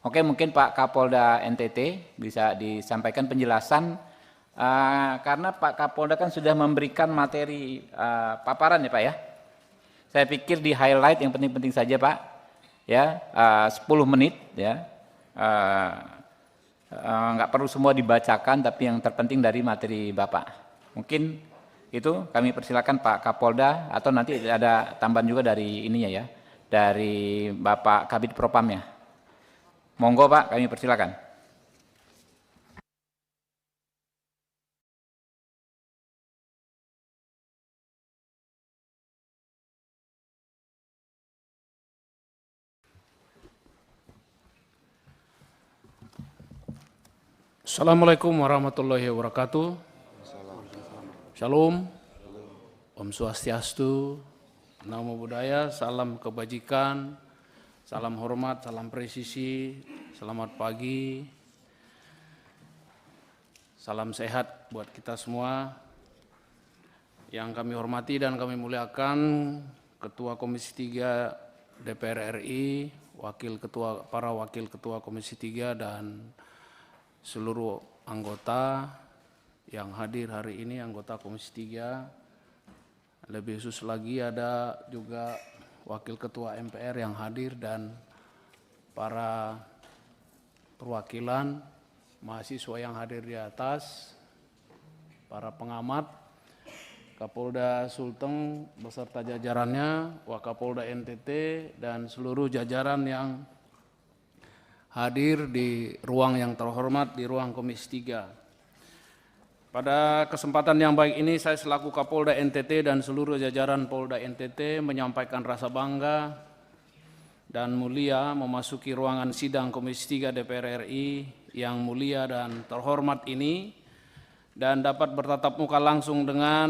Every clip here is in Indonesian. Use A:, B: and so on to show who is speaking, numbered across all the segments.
A: Oke, mungkin Pak Kapolda NTT bisa disampaikan penjelasan karena Pak Kapolda kan sudah memberikan materi paparan ya Pak ya. Saya pikir di highlight yang penting-penting saja Pak, ya 10 menit ya, nggak perlu semua dibacakan, tapi yang terpenting dari materi Bapak. Mungkin itu kami persilakan Pak Kapolda atau nanti ada tambahan juga dari ininya ya, dari Bapak Kabid Propamnya. Monggo Pak, kami persilakan.
B: Assalamualaikum warahmatullahi wabarakatuh. Shalom, Om Swastiastu, Namo Buddhaya, salam kebajikan, salam hormat, salam presisi, selamat pagi, salam sehat buat kita semua. Yang kami hormati dan kami muliakan Ketua Komisi 3 DPR RI, para wakil Ketua Komisi 3 dan seluruh anggota yang hadir hari ini, anggota Komisi 3. Lebih khusus lagi ada juga Wakil Ketua MPR yang hadir dan para perwakilan mahasiswa yang hadir di atas, para pengamat, Kapolda Sulteng beserta jajarannya, Wakapolda NTT, dan seluruh jajaran yang hadir di ruang yang terhormat, di ruang Komisi 3. Pada kesempatan yang baik ini, saya selaku Kapolda NTT dan seluruh jajaran Polda NTT menyampaikan rasa bangga dan mulia memasuki ruangan sidang Komisi 3 DPR RI yang mulia dan terhormat ini, dan dapat bertatap muka langsung dengan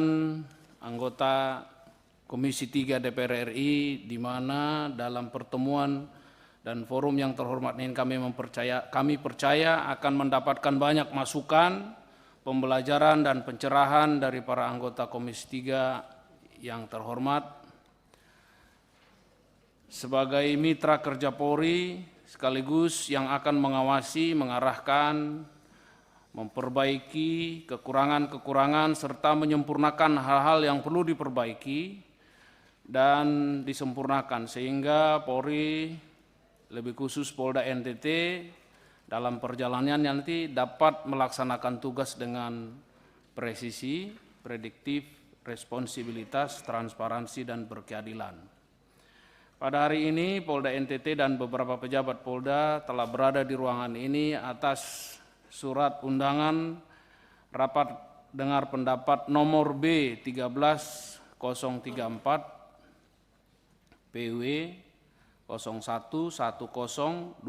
B: anggota Komisi 3 DPR RI, di mana dalam pertemuan dan forum yang terhormat ini kami percaya akan mendapatkan banyak masukan, pembelajaran dan pencerahan dari para anggota Komisi 3 yang terhormat. Sebagai mitra kerja Polri sekaligus yang akan mengawasi, mengarahkan, memperbaiki kekurangan-kekurangan serta menyempurnakan hal-hal yang perlu diperbaiki dan disempurnakan sehingga Polri, lebih khusus Polda NTT, dalam perjalanannya nanti dapat melaksanakan tugas dengan presisi, prediktif, responsibilitas, transparansi, dan berkeadilan. Pada hari ini Polda NTT dan beberapa pejabat Polda telah berada di ruangan ini atas surat undangan rapat dengar pendapat nomor B13034 PW 0110-2024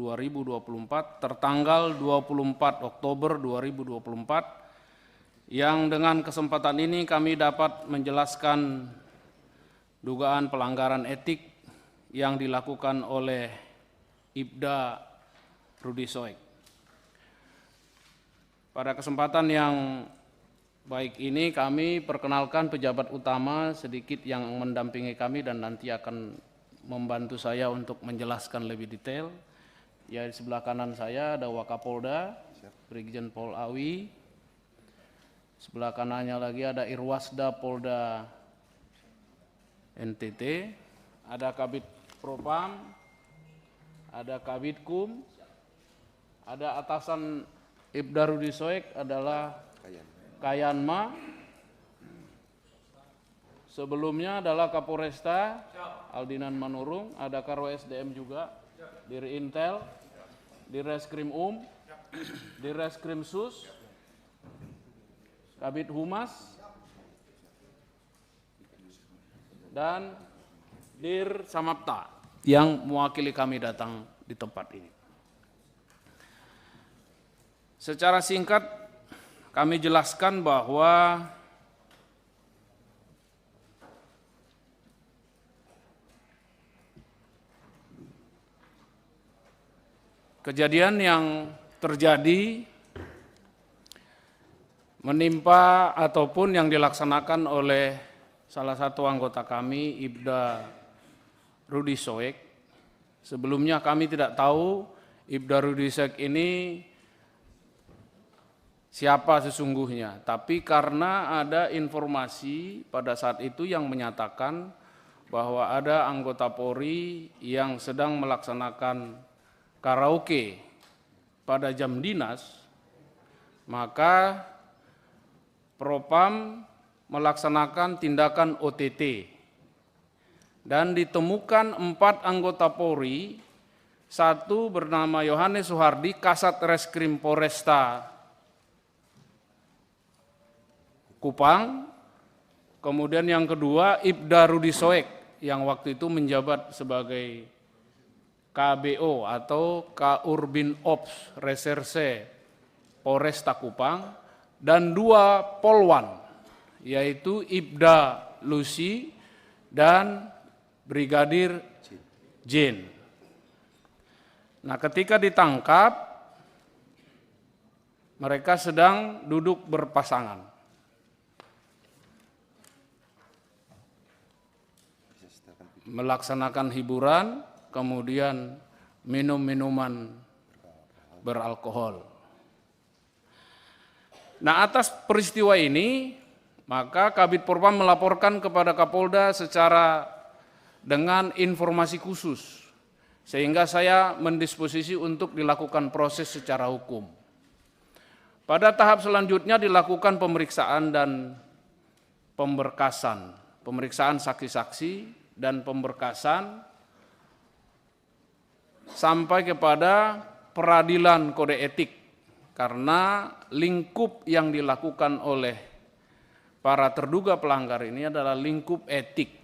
B: tertanggal 24 Oktober 2024, yang dengan kesempatan ini kami dapat menjelaskan dugaan pelanggaran etik yang dilakukan oleh Ibda Rudi Soek. Pada kesempatan yang baik ini kami perkenalkan pejabat utama sedikit yang mendampingi kami dan nanti akan membantu saya untuk menjelaskan lebih detail. Ya, di sebelah kanan saya ada Wakapolda, Brigjen Pol Awi. Sebelah kanannya lagi ada Irwasda Polda NTT, ada Kabid Propam, ada Kabid Kum, ada atasan Ibda Rudi Soek adalah Kayanma. Sebelumnya adalah Kapolresta Aldinan Manurung, ada Karo SDM juga, Dir Intel, Dir Reskrim Dir Reskrim Sus, Kabid Humas, dan Dir Samapta yang mewakili kami datang di tempat ini. Secara singkat kami jelaskan bahwa kejadian yang terjadi menimpa ataupun yang dilaksanakan oleh salah satu anggota kami, Ibda Rudi Soek, sebelumnya kami tidak tahu Ibda Rudisek ini siapa sesungguhnya, tapi karena ada informasi pada saat itu yang menyatakan bahwa ada anggota Polri yang sedang melaksanakan karaoke pada jam dinas, maka Propam melaksanakan tindakan OTT dan ditemukan 4 anggota Polri, 1 bernama Yohanes Suhardi, Kasat Reskrim Polresta Kupang, kemudian yang kedua Ibda Rudisoek yang waktu itu menjabat sebagai KBO atau Kaurbin Ops Reserse Polresta Kupang, dan 2 Polwan yaitu Ibda Lucy dan Brigadir Jin. Nah, ketika ditangkap mereka sedang duduk berpasangan. Melaksanakan hiburan, kemudian minum minuman beralkohol. Nah, atas peristiwa ini, maka Kabid Propam melaporkan kepada Kapolda secara dengan informasi khusus, sehingga saya mendisposisi untuk dilakukan proses secara hukum. Pada tahap selanjutnya dilakukan pemeriksaan dan pemberkasan, pemeriksaan saksi-saksi dan pemberkasan sampai kepada peradilan kode etik, karena lingkup yang dilakukan oleh para terduga pelanggar ini adalah lingkup etik.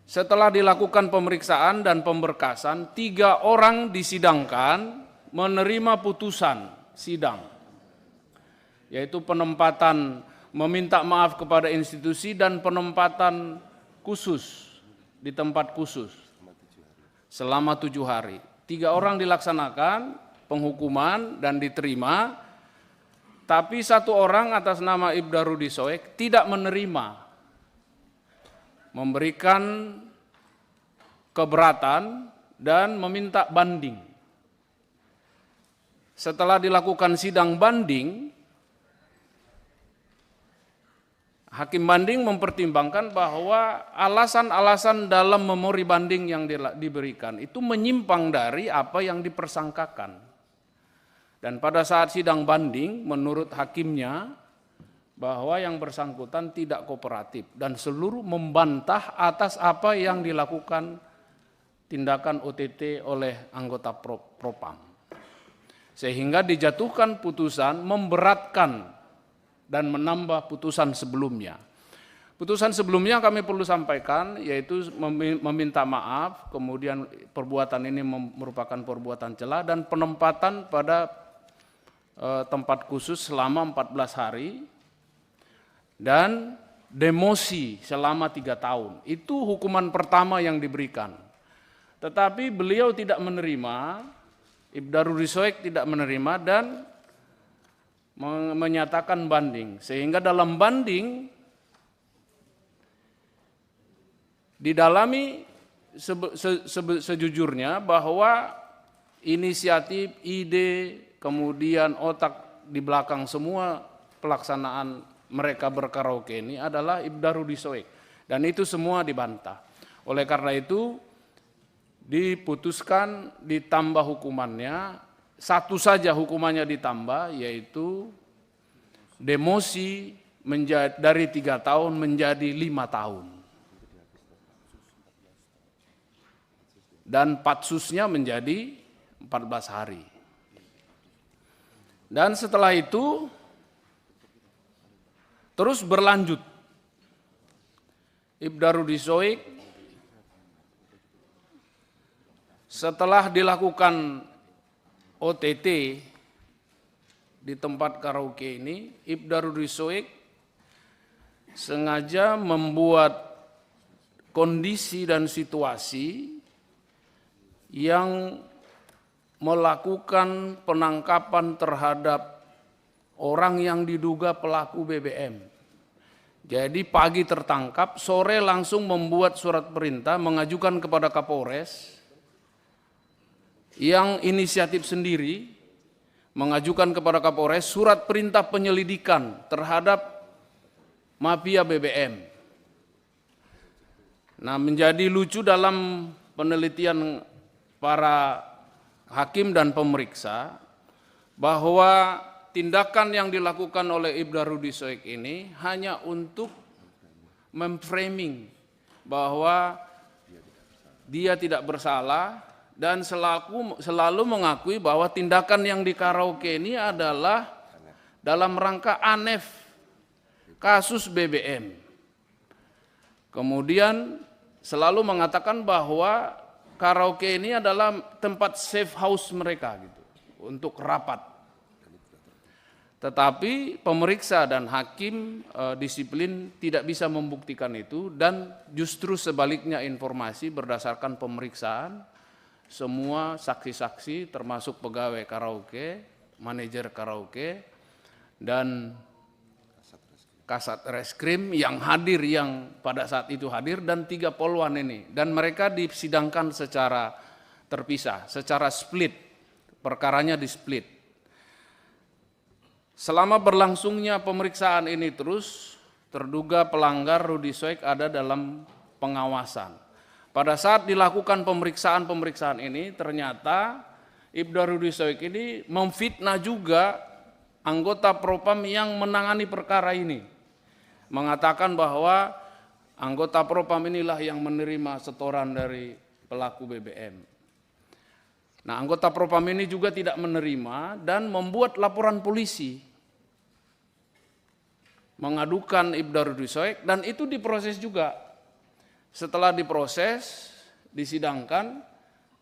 B: Setelah dilakukan pemeriksaan dan pemberkasan, 3 orang disidangkan menerima putusan sidang, yaitu penempatan meminta maaf kepada institusi dan penempatan khusus di tempat khusus selama 7 hari. 3 orang dilaksanakan penghukuman dan diterima, tapi 1 orang atas nama Ibda Rudisoek tidak menerima, memberikan keberatan dan meminta banding. Setelah dilakukan sidang banding, Hakim banding mempertimbangkan bahwa alasan-alasan dalam memori banding yang diberikan itu menyimpang dari apa yang dipersangkakan. Dan pada saat sidang banding, menurut hakimnya, bahwa yang bersangkutan tidak kooperatif dan seluruh membantah atas apa yang dilakukan tindakan OTT oleh anggota Propam. Sehingga dijatuhkan putusan memberatkan dan menambah putusan sebelumnya. Putusan sebelumnya kami perlu sampaikan, yaitu meminta maaf, kemudian perbuatan ini merupakan perbuatan cela dan penempatan pada tempat khusus selama 14 hari dan demosi selama 3 tahun. Itu hukuman pertama yang diberikan. Tetapi beliau tidak menerima, Ibda Rudisoek tidak menerima dan menyatakan banding, sehingga dalam banding didalami sejujurnya bahwa inisiatif, ide, kemudian otak di belakang semua pelaksanaan mereka berkaraoke ini adalah Ibda Rudisoek, dan itu semua dibantah. Oleh karena itu diputuskan ditambah hukumannya. 1 saja hukumannya ditambah, yaitu demosi dari 3 tahun menjadi 5 tahun. Dan patsusnya menjadi 14 hari. Dan setelah itu terus berlanjut. Ibda Rudisoek setelah dilakukan OTT di tempat karaoke ini, Ibda Rudisoek sengaja membuat kondisi dan situasi yang melakukan penangkapan terhadap orang yang diduga pelaku BBM. Jadi pagi tertangkap, sore langsung membuat surat perintah mengajukan kepada Kapolres yang inisiatif sendiri mengajukan kepada Kapolres surat perintah penyelidikan terhadap mafia BBM. Nah, menjadi lucu dalam penelitian para hakim dan pemeriksa bahwa tindakan yang dilakukan oleh Ibda Rudi Soek ini hanya untuk memframing bahwa dia tidak bersalah dan selalu mengakui bahwa tindakan yang di karaoke ini adalah dalam rangka ANEF kasus BBM. Kemudian selalu mengatakan bahwa karaoke ini adalah tempat safe house mereka gitu, untuk rapat. Tetapi pemeriksa dan hakim disiplin tidak bisa membuktikan itu, dan justru sebaliknya informasi berdasarkan pemeriksaan semua saksi-saksi termasuk pegawai karaoke, manajer karaoke, dan Kasat Reskrim yang hadir, yang pada saat itu hadir, dan 3 polwan ini. Dan mereka disidangkan secara terpisah, secara split, perkaranya di split. Selama berlangsungnya pemeriksaan ini terus, terduga pelanggar Rudi Soek ada dalam pengawasan. Pada saat dilakukan pemeriksaan ini, ternyata Ibda Rudi Soek ini memfitnah juga anggota Propam yang menangani perkara ini. Mengatakan bahwa anggota Propam inilah yang menerima setoran dari pelaku BBM. Nah, anggota Propam ini juga tidak menerima dan membuat laporan polisi, mengadukan Ibda Rudi Soek, dan itu diproses juga. Setelah diproses, disidangkan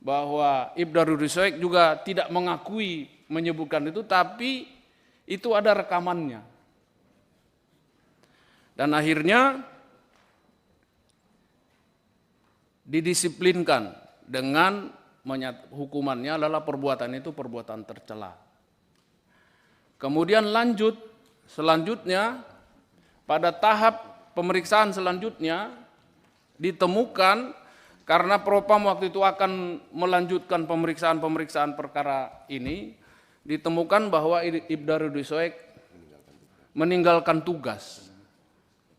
B: bahwa Ibda Rudi Soek juga tidak mengakui menyebutkan itu, tapi itu ada rekamannya. Dan akhirnya didisiplinkan dengan hukumannya adalah perbuatan itu perbuatan tercela. Kemudian selanjutnya pada tahap pemeriksaan selanjutnya ditemukan, karena Propam waktu itu akan melanjutkan pemeriksaan perkara ini, ditemukan bahwa Ibda Rudi Soek meninggalkan tugas,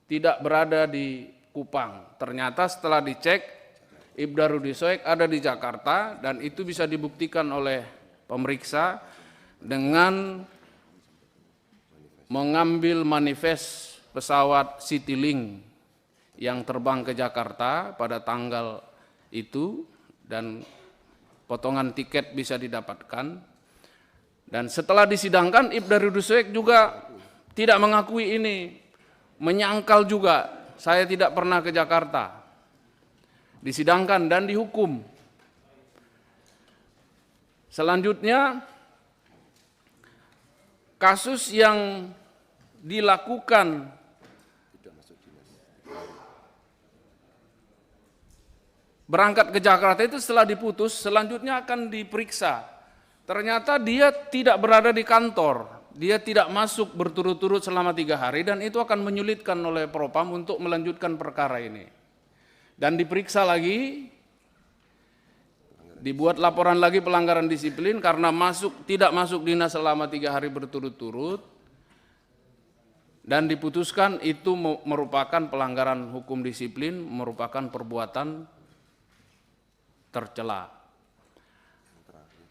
B: tidak berada di Kupang. Ternyata setelah dicek, Ibda Rudi Soek ada di Jakarta, dan itu bisa dibuktikan oleh pemeriksa dengan mengambil manifest pesawat Citylink yang terbang ke Jakarta pada tanggal itu, dan potongan tiket bisa didapatkan. Dan setelah disidangkan, Ibda Rudi Soek juga tidak mengakui ini, menyangkal juga, saya tidak pernah ke Jakarta. Disidangkan dan dihukum. Selanjutnya, kasus yang dilakukan berangkat ke Jakarta itu setelah diputus, selanjutnya akan diperiksa. Ternyata dia tidak berada di kantor. Dia tidak masuk berturut-turut selama 3 hari, dan itu akan menyulitkan oleh Propam untuk melanjutkan perkara ini. Dan diperiksa lagi, dibuat laporan lagi pelanggaran disiplin karena tidak masuk dinas selama 3 hari berturut-turut, dan diputuskan itu merupakan pelanggaran hukum disiplin, merupakan perbuatan tercela.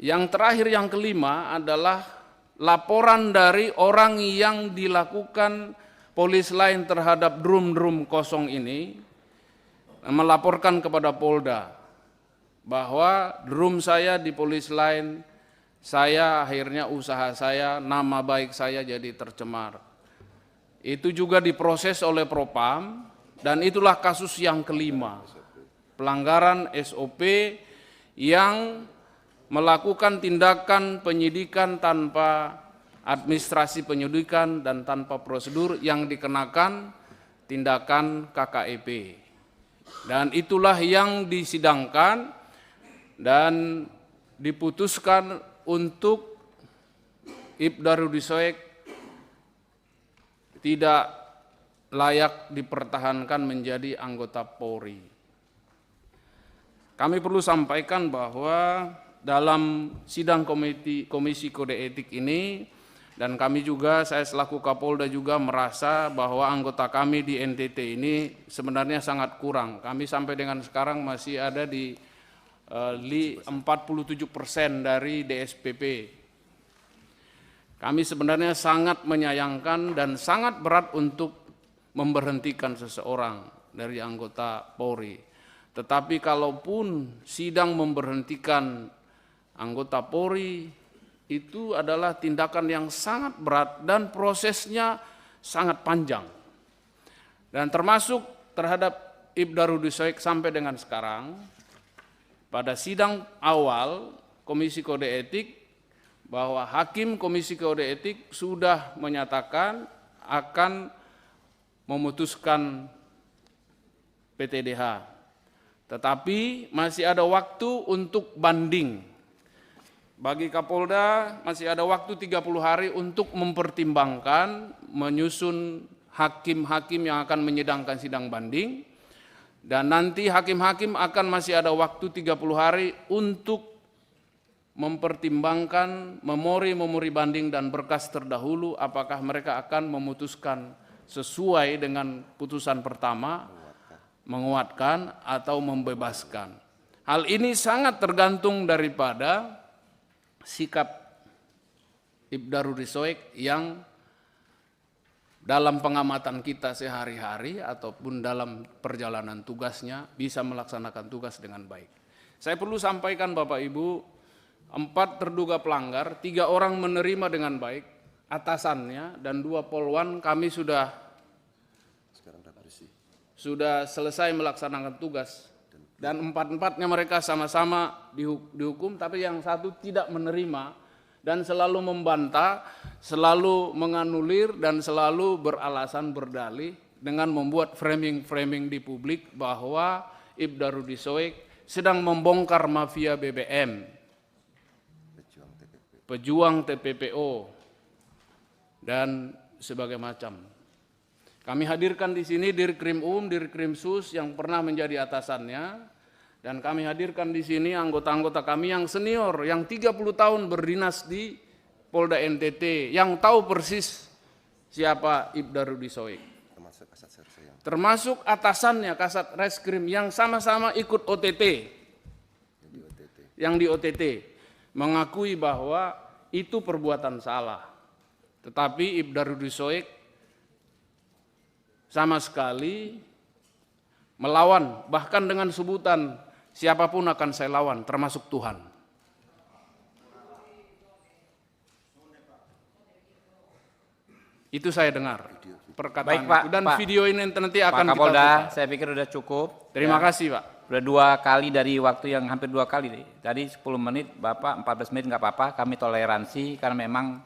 B: Yang terakhir, yang kelima adalah laporan dari orang yang dilakukan polis lain terhadap drum kosong ini, melaporkan kepada Polda bahwa drum saya di polis lain, saya akhirnya usaha saya, nama baik saya jadi tercemar. Itu juga diproses oleh Propam, dan itulah kasus yang kelima, pelanggaran SOP yang melakukan tindakan penyidikan tanpa administrasi penyidikan dan tanpa prosedur, yang dikenakan tindakan KKEP. Dan itulah yang disidangkan dan diputuskan untuk Ibda Rudi Soek tidak layak dipertahankan menjadi anggota Polri. Kami perlu sampaikan bahwa dalam sidang Komisi Kode Etik ini, dan kami juga, saya selaku Kapolda juga merasa bahwa anggota kami di NTT ini sebenarnya sangat kurang. Kami sampai dengan sekarang masih ada di 47% dari DSPP. Kami sebenarnya sangat menyayangkan dan sangat berat untuk memberhentikan seseorang dari anggota Polri. Tetapi kalaupun sidang memberhentikan anggota Polri, itu adalah tindakan yang sangat berat dan prosesnya sangat panjang. Dan termasuk terhadap Ibda Rudi Soek sampai dengan sekarang, pada sidang awal Komisi Kode Etik, bahwa Hakim Komisi Kode Etik sudah menyatakan akan memutuskan PTDH. Tetapi masih ada waktu untuk banding. Bagi Kapolda masih ada waktu 30 hari untuk mempertimbangkan, menyusun hakim-hakim yang akan menyidangkan sidang banding. Dan nanti hakim-hakim akan masih ada waktu 30 hari untuk mempertimbangkan memori banding dan berkas terdahulu, apakah mereka akan memutuskan sesuai dengan putusan pertama, menguatkan atau membebaskan. Hal ini sangat tergantung daripada sikap Ibda Rudi Soek yang dalam pengamatan kita sehari-hari ataupun dalam perjalanan tugasnya bisa melaksanakan tugas dengan baik. Saya perlu sampaikan Bapak Ibu, 4 terduga pelanggar, 3 orang menerima dengan baik, atasannya dan 2 polwan kami sudah selesai melaksanakan tugas. Dan 4-empatnya mereka sama-sama dihukum, tapi yang satu tidak menerima dan selalu membantah, selalu menganulir dan selalu beralasan berdalih dengan membuat framing di publik bahwa Ibda Rudi Soek sedang membongkar mafia BBM, pejuang TPPO, dan sebagainya macam. Kami hadirkan di sini Dirkrim Dirkrim Sus yang pernah menjadi atasannya, dan kami hadirkan di sini anggota-anggota kami yang senior, yang 30 tahun berdinas di Polda NTT, yang tahu persis siapa Ibda Rudi Soek. Termasuk atasannya Kasat Reskrim yang sama-sama ikut OTT, yang di OTT, mengakui bahwa itu perbuatan salah. Tetapi Ibda Rudi Soek sama sekali melawan, bahkan dengan sebutan siapapun akan saya lawan, termasuk Tuhan. Itu saya dengar perkataan. Baik, Pak, itu. Dan Pak, video ini nanti akan
A: Pak Kapolda, kita buka. Saya pikir sudah cukup.
B: Terima kasih, Pak.
A: Sudah 2 kali dari waktu yang hampir 2 kali. Tadi 10 menit, Bapak 14 menit nggak apa-apa, kami toleransi karena memang